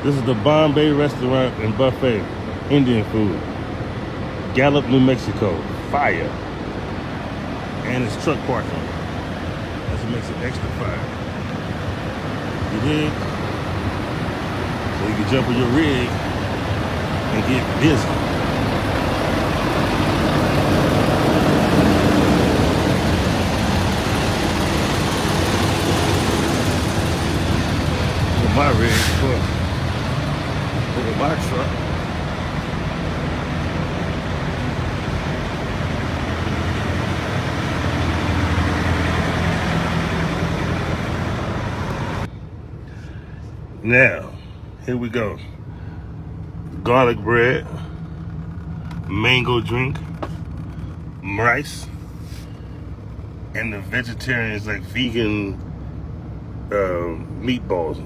This is the Bombay restaurant and buffet, Indian food. Gallup, New Mexico. Fire. And it's truck parking. That's what makes it extra fire. You dig? So you can jump on your rig and get busy. My rig, look at my truck. Now, here we go. Garlic bread, mango drink, rice, and the vegetarians like vegan meatballs.